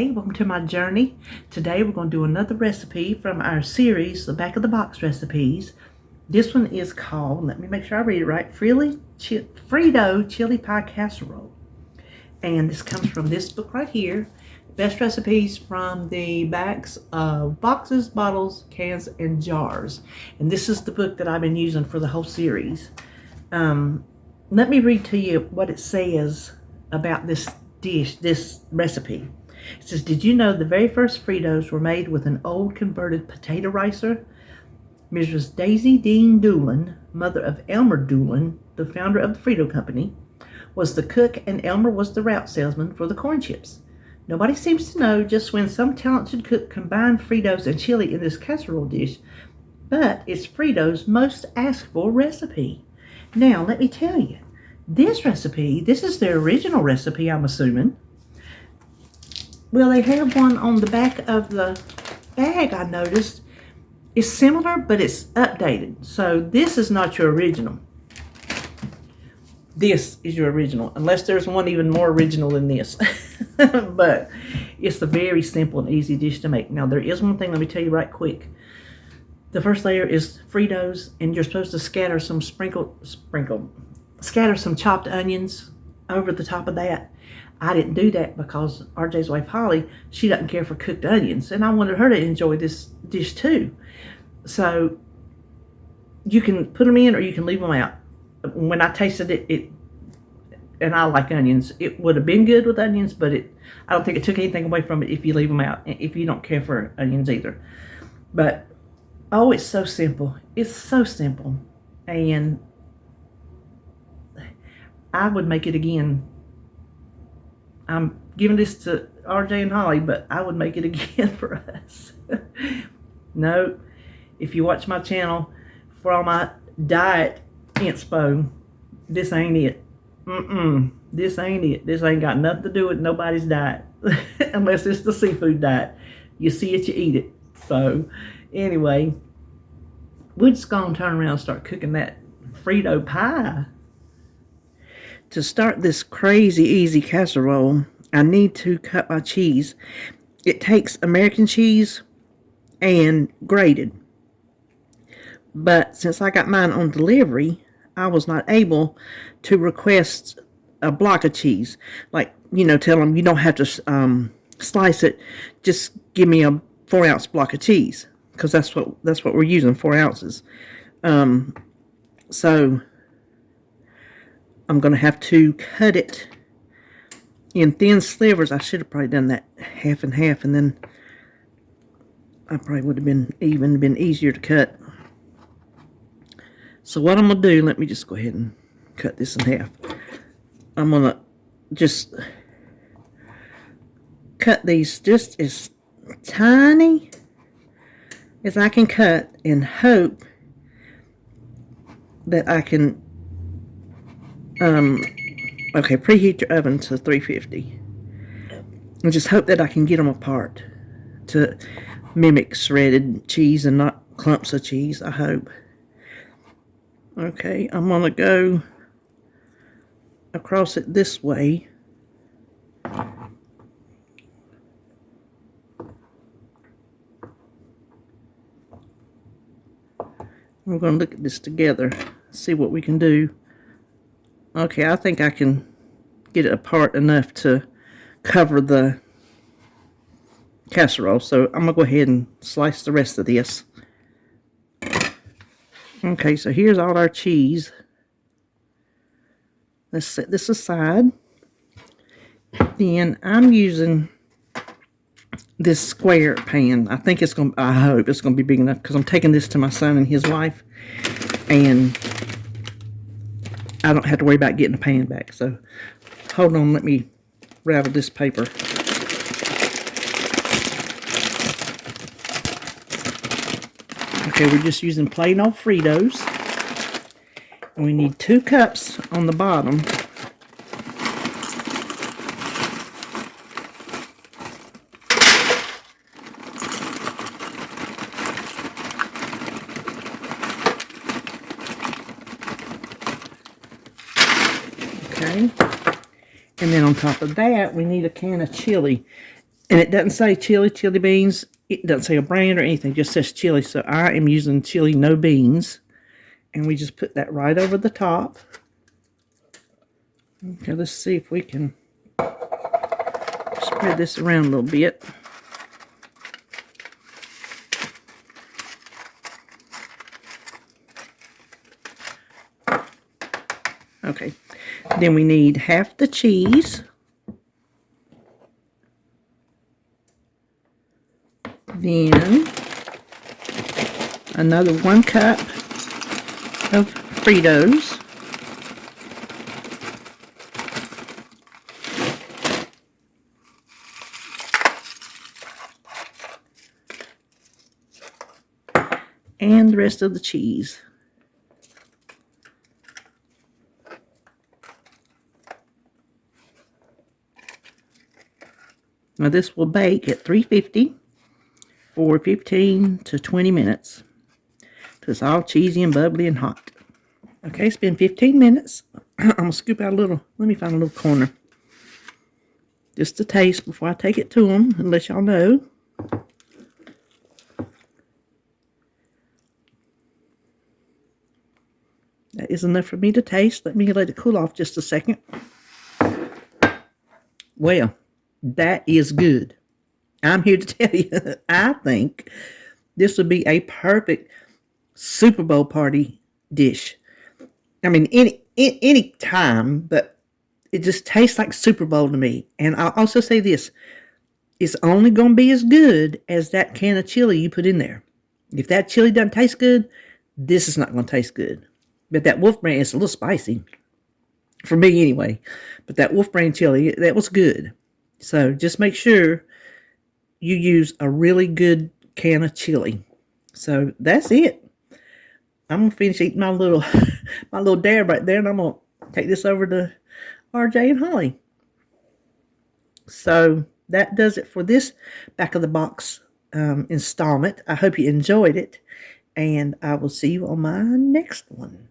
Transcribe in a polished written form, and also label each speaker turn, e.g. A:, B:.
A: Hey, welcome to my journey. Today we're going to do another recipe from our series, the back of the box recipes. This one is called, let me make sure I read it right, Frito Chili Pie Casserole. And this comes from this book right here, Best Recipes from the Backs of Boxes, Bottles, Cans, and Jars. And this is the book that I've been using for the whole series. Let me read to you what it says about this dish, this recipe. It says, did you know the very first Fritos were made with an old converted potato ricer? Mrs. Daisy Dean Doolin, mother of Elmer Doolin, the founder of the Frito Company, was the cook, and Elmer was the route salesman for the corn chips. Nobody seems to know just when some talented cook combined Fritos and chili in this casserole dish, but it's Frito's most asked for recipe. Now, let me tell you, this recipe, this is their original recipe, I'm assuming. Well, they have one on the back of the bag, I noticed. It's similar, but it's updated. So this is not your original. This is your original, unless there's one even more original than this. But it's a very simple and easy dish to make. Now, there is one thing, let me tell you right quick. The first layer is Fritos, and you're supposed to scatter some scatter some chopped onions over the top of that. I didn't do that because RJ's wife Holly, she doesn't care for cooked onions, and I wanted her to enjoy this dish too. So you can put them in or you can leave them out. When I tasted it, and I like onions, it would have been good with onions, but I don't think it took anything away from it if you leave them out, if you don't care for onions either. But oh, it's so simple. It's so simple, and I would make it again. I'm giving this to RJ and Holly, but I would make it again for us. No, if you watch my channel for all my diet inspo, this ain't it. This ain't it. This ain't got nothing to do with nobody's diet. Unless it's the seafood diet. You see it, you eat it. So, anyway, we're just going to turn around and start cooking that Frito pie. To start this crazy easy casserole, I need to cut my cheese. It takes American cheese and grated. But since I got mine on delivery, I was not able to request a block of cheese. Like, you know, tell them you don't have to slice it. Just give me a 4-ounce block of cheese. Because that's what we're using, 4 ounces. So I'm going to have to cut it in thin slivers. I should have probably done that half and half, and then I probably would have been easier to cut. So what I'm going to do, let me just go ahead and cut this in half. I'm going to just cut these just as tiny as I can cut, and hope that I can preheat your oven to 350 and just hope that I can get them apart to mimic shredded cheese and not clumps of cheese, I hope. Okay, I'm gonna go across it this way. We're going to look at this together, see what we can do. Okay, I think I can get it apart enough to cover the casserole. So I'm going to go ahead and slice the rest of this. Okay, so here's all our cheese. Let's set this aside. Then I'm using this square pan. I hope it's going to be big enough, because I'm taking this to my son and his wife, and I don't have to worry about getting the pan back. So hold on, let me ravel this paper. Okay, we're just using plain old Fritos, and we need 2 cups on the bottom. Okay, and then on top of that, we need a can of chili. And it doesn't say chili beans. It doesn't say a brand or anything. It just says chili. So I am using chili no beans. And we just put that right over the top. Okay, let's see if we can spread this around a little bit. Okay, then we need half the cheese. Then another 1 cup of Fritos. And the rest of the cheese. Now this will bake at 350 for 15 to 20 minutes. It's all cheesy and bubbly and hot. Okay, it's been 15 minutes. I'm going to scoop out a little, let me find a little corner. Just to taste before I take it to them and let y'all know. That is enough for me to taste. Let me let it cool off just a second. Well, that is good. I'm here to tell you, I think this would be a perfect Super Bowl party dish. I mean, any time, but it just tastes like Super Bowl to me. And I'll also say this. It's only going to be as good as that can of chili you put in there. If that chili doesn't taste good, this is not going to taste good. But that Wolf Brand is a little spicy. For me anyway. But that Wolf Brand chili, that was good. So just make sure you use a really good can of chili. So that's it. I'm going to finish eating my little dab right there. And I'm going to take this over to RJ and Holly. So that does it for this back of the box installment. I hope you enjoyed it. And I will see you on my next one.